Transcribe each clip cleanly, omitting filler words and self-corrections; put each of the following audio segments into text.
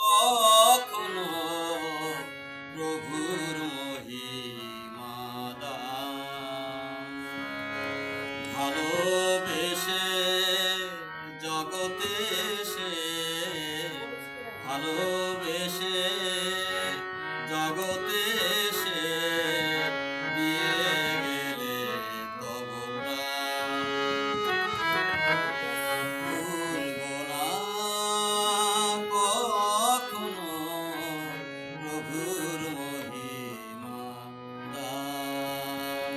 কখনো প্রভুর মহিমা দান। ভালোবেসে জগতে সে ভালোবেসে জগতে সে দিয়ে গেলে তব প্রাণ। ভুলব না কখনো প্রভুর মহিমা দান।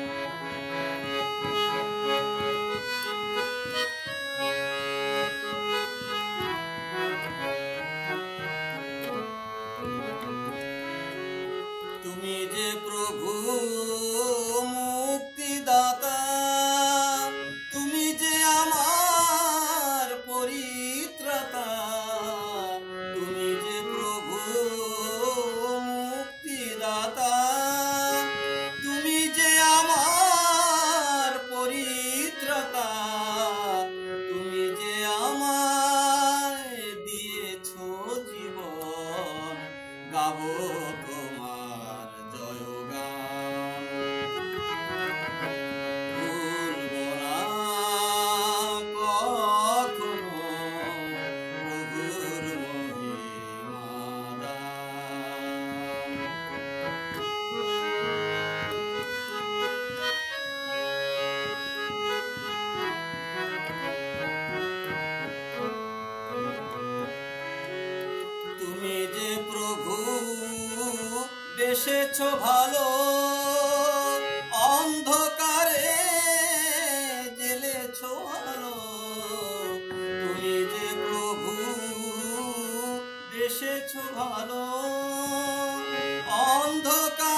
তুমি যে প্রভু মুক্তিদাতা, তুমি যে আমার পরিত্রাতা, তুমি যে প্রভু মুক্তিদাতা, তুমি যে আমার পরিত্রাতা, তুমি যে আমায় দিয়েছ জীবন, গাবো তোমার জয়গান। ভুলব না কখনো প্রভুর মহিমা দান। তুমি যে প্রভু বেসেছ ভালো, অন্ধকারে জ্বেলেছ আলো। তুমি যে প্রভু বেসেছ ভালো, অন্ধকারে